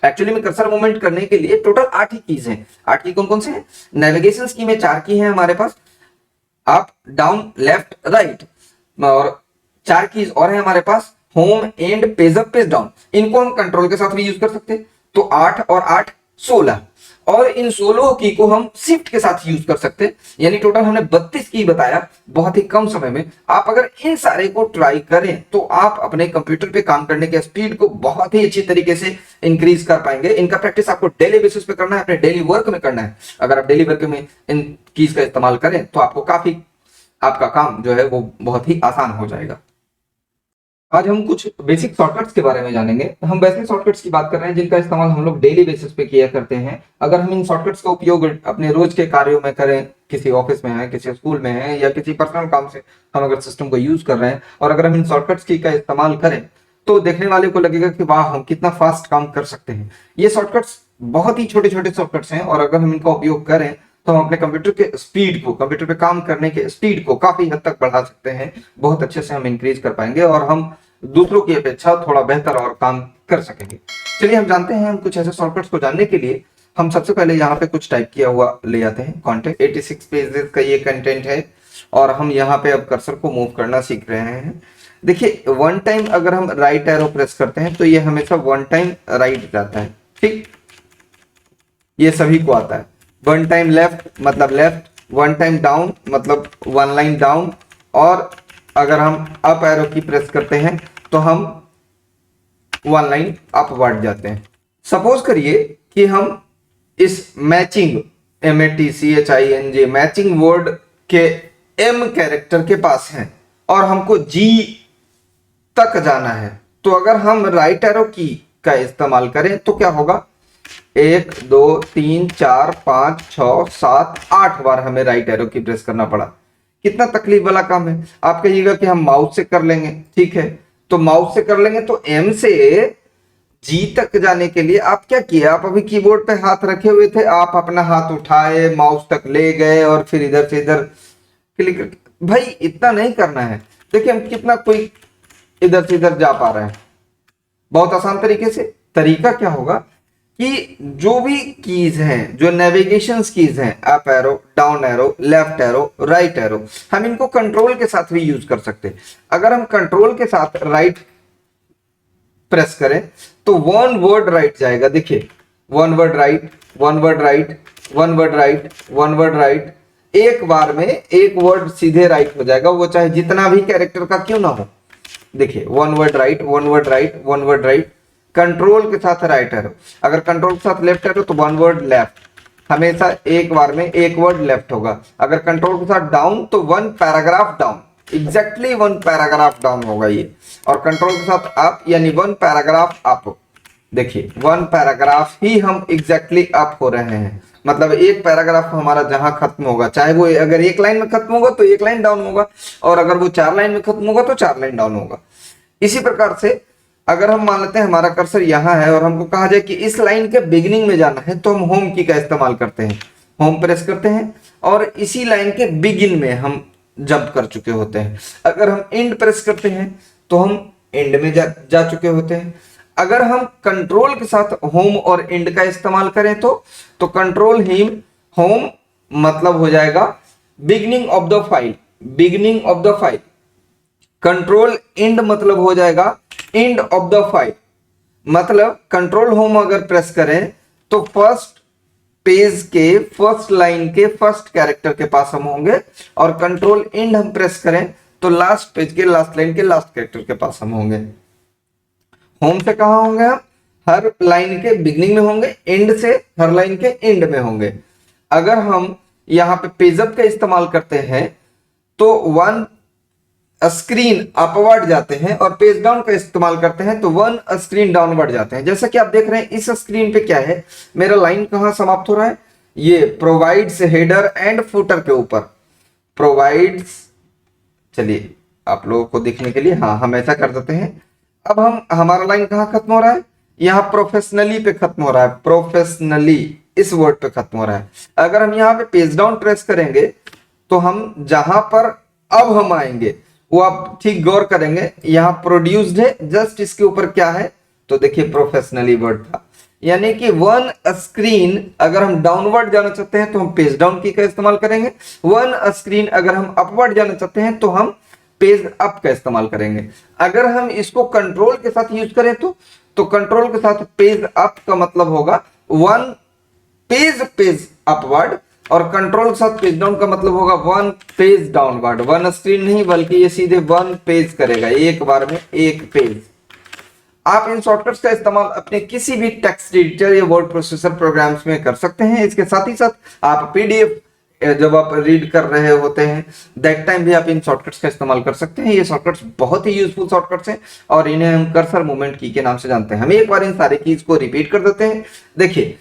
Actually में cursor movement करने के लिए टोटल 8 ही कीज हैं। 8 की कौन कौन से हैं? नेविगेशन की में 4 की हैं हमारे पास, अप डाउन लेफ्ट राइट, और 4 कीज और है हमारे पास, home end page up page down. इनको हम कंट्रोल के साथ भी यूज कर सकते हैं, तो 8 और 8 16, और इन 16 की को हम शिफ्ट के साथ यूज कर सकते हैं, यानी टोटल हमने 32 की बताया बहुत ही कम समय में। आप अगर इन सारे को ट्राई करें तो आप अपने कंप्यूटर पे काम करने के स्पीड को बहुत ही अच्छी तरीके से इंक्रीज कर पाएंगे। इनका प्रैक्टिस आपको डेली बेसिस पे करना है, अपने डेली वर्क में करना है। अगर आप डेली वर्क में इन कीज का इस्तेमाल करें तो आपको काफी आपका काम जो है वो बहुत ही आसान हो जाएगा। आज हम कुछ बेसिक शॉर्टकट्स के बारे में जानेंगे। हम वैसे शॉर्टकट्स की बात कर रहे हैं जिनका इस्तेमाल हम लोग डेली बेसिस पे किया करते हैं। अगर हम इन शॉर्टकट्स का उपयोग अपने रोज के कार्यों में करें, किसी ऑफिस में है, किसी स्कूल में है, या किसी पर्सनल काम से हम अगर सिस्टम को यूज कर रहे हैं, और अगर हम इन शॉर्टकट्स की का इस्तेमाल करें तो देखने वाले को लगेगा कि वाह, हम कितना फास्ट काम कर सकते हैं। ये शॉर्टकट्स बहुत ही छोटे छोटे शॉर्टकट्स हैं, और अगर हम इनका उपयोग करें तो हम अपने कंप्यूटर के स्पीड को, कंप्यूटर पे काम करने के स्पीड को काफी हद तक बढ़ा सकते हैं। बहुत अच्छे से हम इंक्रीज कर पाएंगे और हम दूसरों की अपेक्षा थोड़ा बेहतर और काम कर सकेंगे। चलिए हम जानते हैं। हम कुछ ऐसे शॉर्टकट्स को जानने के लिए हम सबसे पहले यहाँ पे कुछ टाइप किया हुआ ले आते हैं। कंटेंट 86 पेजेस का ये कंटेंट है, और हम यहाँ पे अब कर्सर को मूव करना सीख रहे हैं। देखिए, वन टाइम अगर हम राइट एरो प्रेस करते हैं तो ये हमेशा वन टाइम राइट जाता है, ठीक, ये सभी को आता है। वन टाइम लेफ्ट मतलब लेफ्ट, वन टाइम डाउन मतलब वन लाइन डाउन, और अगर हम अप एरो की प्रेस करते हैं तो हम वन लाइन अपवर्ड जाते हैं। सपोज करिए कि हम इस मैचिंग MATCHING मैचिंग वर्ड के M कैरेक्टर के पास हैं और हमको G तक जाना है, तो अगर हम राइट एरो की का इस्तेमाल करें तो क्या होगा? 1 2 3 4 5 6 7 8 बार हमें राइट एरो की प्रेस करना पड़ा। कितना तकलीफ वाला काम है। आप कहिएगा कि हम माउस से कर लेंगे, ठीक है, तो माउस से कर लेंगे तो M से G तक जाने के लिए आप क्या किए? आप अभी कीबोर्ड पे हाथ रखे हुए थे, आप अपना हाथ उठाए, माउस तक ले गए और फिर इधर से इधर क्लिक करके। भाई इतना नहीं करना है। देखिए हम कितना कोई इधर से इधर जा पा रहे हैं बहुत आसान तरीके से। तरीका क्या होगा कि जो भी कीज हैं, जो नेविगेशन कीज हैं, up arrow, down arrow, left arrow, right arrow, हम इनको कंट्रोल के साथ भी यूज कर सकते हैं। अगर हम कंट्रोल के साथ राइट प्रेस करें तो वन वर्ड राइट जाएगा। देखिए, one word right, one word right, one word right, one word right, एक बार में एक वर्ड सीधे राइट हो जाएगा, वो चाहे जितना भी कैरेक्टर का क्यों ना हो। देखिए, one word right, one word right, one word right, control के साथ राइट एरो। अगर कंट्रोल के साथ लेफ्ट एरो तो वन वर्ड लेफ्ट, हमेशा एक बार में एक वर्ड लेफ्ट होगा। अगर कंट्रोल के साथ डाउन तो one paragraph down, exactly one paragraph down होगा ये। और कंट्रोल के साथ अप यानी वन पैराग्राफ अप। देखिए, वन पैराग्राफ ही हम एग्जैक्टली अप हो रहे हैं, मतलब एक पैराग्राफ हमारा जहां खत्म होगा, चाहे वो अगर एक लाइन में खत्म होगा तो एक लाइन डाउन होगा, और अगर वो 4 लाइन में खत्म होगा तो 4 लाइन डाउन होगा। इसी प्रकार से अगर हम मान लेते हैं हमारा कर्सर यहाँ है और हमको कहा जाए कि इस लाइन के बिगिनिंग में जाना है, तो हम होम की का इस्तेमाल करते हैं, होम प्रेस करते हैं और इसी लाइन के बिगिन में हम जंप कर चुके होते हैं। अगर हम एंड प्रेस करते हैं तो हम एंड में जा चुके होते हैं। अगर हम कंट्रोल के साथ होम और एंड का इस्तेमाल करें तो कंट्रोल हिम होम मतलब हो जाएगा beginning of the file, beginning of the file. Control and मतलब हो जाएगा एंड ऑफ द फाइल। मतलब कंट्रोल होम अगर प्रेस करें तो फर्स्ट पेज के फर्स्ट लाइन के फर्स्ट कैरेक्टर के पास हम होंगे, और कंट्रोल एंड हम प्रेस करें तो लास्ट पेज के लास्ट लाइन के लास्ट कैरेक्टर के पास हम होंगे। होम से कहां होंगे? हम हर लाइन के बिगनिंग में होंगे, एंड से हर लाइन के एंड में होंगे। अगर हम यहां पे पेज अप का इस्तेमाल करते हैं तो वन स्क्रीन अपवर्ड जाते हैं, और पेज डाउन का इस्तेमाल करते हैं तो वन स्क्रीन डाउनवर्ड जाते हैं। जैसा कि आप देख रहे हैं इस स्क्रीन पे क्या है, मेरा लाइन कहां समाप्त हो रहा है? ये प्रोवाइड्स हेडर एंड फुटर के ऊपर प्रोवाइड्स। चलिए आप लोगों को दिखने के लिए हम ऐसा कर देते हैं। अब हमारा लाइन कहां खत्म हो रहा है? यहाँ प्रोफेशनली पे खत्म हो रहा है, प्रोफेशनली इस वर्ड पे खत्म हो रहा है। अगर हम यहाँ पे पेज डाउन प्रेस करेंगे तो हम जहां पर अब हम आएंगे वो आप ठीक गौर करेंगे, यहाँ प्रोड्यूस्ड है, जस्ट इसके ऊपर क्या है तो देखिए प्रोफेशनली वर्ड था। यानी कि वन स्क्रीन अगर हम डाउनवर्ड जाना चाहते हैं तो हम पेज डाउन की का इस्तेमाल करेंगे, वन स्क्रीन अगर हम अपवर्ड जाना चाहते हैं तो हम पेज अप का इस्तेमाल करेंगे। अगर हम इसको कंट्रोल के साथ यूज करें तो कंट्रोल के साथ पेज अप का मतलब होगा वन पेज अपवर्ड, और कंट्रोल के साथ पेज डाउन का मतलब होगा one page downward. One screen नहीं बल्कि ये सीधे वन पेज करेगा, एक बार में एक पेज। आप इन शॉर्टकट्स का इस्तेमाल अपने किसी भी टेक्स्ट एडिटर या वर्ड प्रोसेसर प्रोग्राम्स में कर सकते हैं। इसके साथ ही साथ आप पीडीएफ जब आप रीड कर रहे होते हैं दैट टाइम भी आप इन शॉर्टकट्स का इस्तेमाल कर सकते हैं। ये शॉर्टकट्स बहुत ही यूजफुल शॉर्टकट्स हैं और इन्हें हम कर्सर मूवमेंट की के नाम से जानते हैं। हम एक बार इन सारे कीज को रिपीट कर देते हैं। देखिए,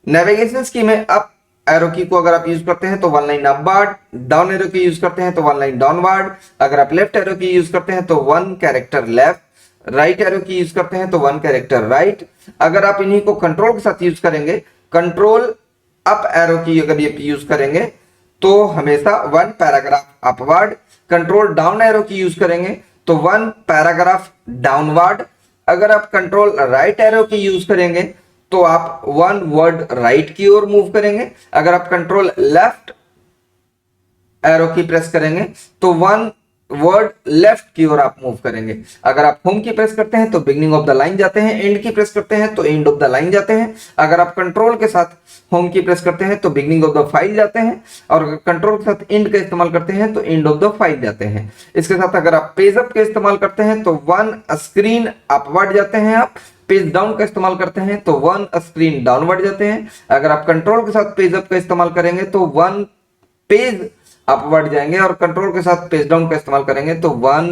नेविगेशन की में अप एरो की को अगर आप यूज करते हैं तो one line upward, down arrow की यूज करते हैं तो वन लाइन डाउनवर्ड, अगर आप लेफ्ट एरो की यूज करते हैं तो one character left, right arrow की यूज करते हैं तो वन कैरेक्टर राइट। अगर आप इन्हीं को कंट्रोल के साथ यूज करेंगे, कंट्रोल अप एरो की अगर ये यूज करेंगे तो हमेशा one paragraph upward, control down arrow की यूज करेंगे तो वन पैराग्राफ डाउनवर्ड। अगर आप कंट्रोल राइट एरो की यूज करेंगे तो आप वन वर्ड राइट की ओर मूव करेंगे। अगर आप कंट्रोल लेफ्ट एरो की प्रेस करेंगे तो वन वर्ड लेफ्ट की ओर आप मूव करेंगे। अगर आप होम की प्रेस करते हैं तो बिगनिंग ऑफ द लाइन जाते हैं, एंड की प्रेस करते हैं तो एंड ऑफ द लाइन जाते हैं। अगर आप कंट्रोल के साथ होम की प्रेस करते हैं तो बिगनिंग ऑफ द फाइल जाते हैं, और कंट्रोल के साथ एंड का इस्तेमाल करते हैं तो एंड ऑफ द फाइल जाते हैं। इसके साथ अगर आप पेज अप का इस्तेमाल करते हैं तो वन स्क्रीन अपवर्ड जाते हैं, आप पेज डाउन का इस्तेमाल करते हैं तो वन स्क्रीन डाउनवर्ड जाते हैं। अगर आप कंट्रोल के साथ पेज अप का इस्तेमाल करेंगे तो वन पेज अपवर्ड जाएंगे, और कंट्रोल के साथ पेज डाउन का इस्तेमाल करेंगे तो वन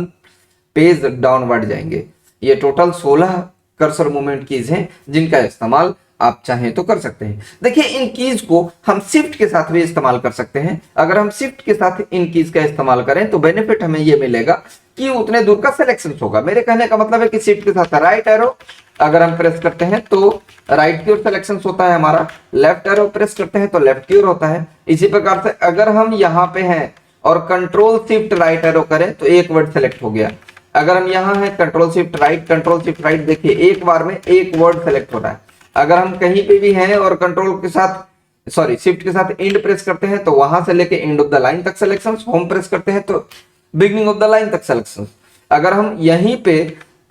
पेज डाउनवर्ड जाएंगे। ये टोटल 16 कर्सर मूवमेंट कीज हैं जिनका इस्तेमाल आप चाहें तो कर सकते हैं। देखिए, इन कीज को हम शिफ्ट के साथ भी इस्तेमाल कर सकते हैं। अगर हम शिफ्ट के साथ इन कीज का इस्तेमाल करें तो बेनिफिट हमें ये मिलेगा कि उतने दूर का सिलेक्शन होगा। मेरे कहने का मतलब है कि शिफ्ट के साथ राइट एरो अगर हम प्रेस करते हैं तो राइट की ओर सिलेक्शन होता है हमारा, लेफ्ट एरो प्रेस करते हैं तो लेफ्ट की ओर होता है। इसी प्रकार से अगर हम यहाँ पे हैं और कंट्रोल शिफ्ट राइट एरो करें तो एक वर्ड सेलेक्ट हो गया। अगर हम यहाँ हैं कंट्रोल शिफ्ट राइट, देखिए एक बार में एक वर्ड सेलेक्ट हो रहा है। अगर हम कहीं पे भी हैं और कंट्रोल के साथ शिफ्ट के साथ एंड प्रेस करते हैं तो वहां से लेके एंड ऑफ द लाइन तक सिलेक्शन, होम प्रेस करते हैं तो बिगनिंग ऑफ द लाइन तक सिलेक्शन। अगर हम यहीं पे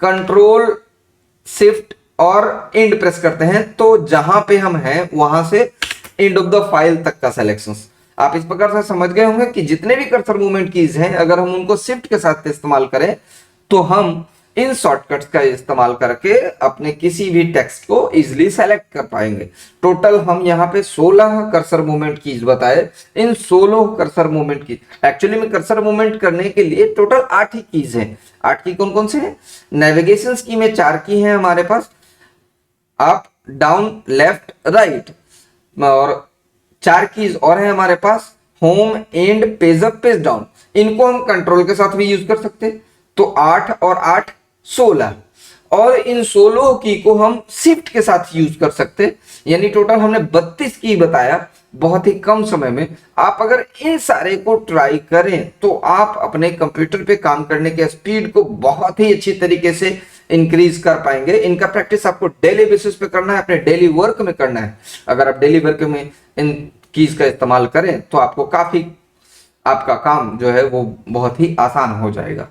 कंट्रोल शिफ्ट और एंड प्रेस करते हैं तो जहां पे हम हैं वहां से एंड ऑफ द फाइल तक का सिलेक्शन। आप इस प्रकार से समझ गए होंगे कि जितने भी कर्सर मूवमेंट कीज हैं अगर हम उनको शिफ्ट के साथ इस्तेमाल करें तो हम इन शॉर्टकट्स का इस्तेमाल करके अपने किसी भी टेक्स्ट को इजीली सेलेक्ट कर पाएंगे। टोटल हम यहाँ पे 16 कर्सर मूवमेंट कीज बताए। इन 16 कर्सर मूवमेंट की एक्चुअली में कर्सर मूवमेंट करने के लिए टोटल 8 ही कीज हैं। 8 की कौन कौन से हैं? नेविगेशन की में 4 की हैं हमारे पास, अप डाउन लेफ्ट राइट, और 4 कीज और हैं हमारे पास home end page up page down. इनको हम कंट्रोल के साथ भी यूज कर सकते हैं तो 8 और 8 16, और इन 16 की को हम शिफ्ट के साथ यूज कर सकते हैं। यानी टोटल हमने 32 की बताया बहुत ही कम समय में। आप अगर इन सारे को ट्राई करें तो आप अपने कंप्यूटर पे काम करने के स्पीड को बहुत ही अच्छी तरीके से इंक्रीज कर पाएंगे। इनका प्रैक्टिस आपको डेली बेसिस पे करना है, अपने डेली वर्क में करना है। अगर आप डेली वर्क में इन कीज का इस्तेमाल करें तो आपको काफी आपका काम जो है वो बहुत ही आसान हो जाएगा।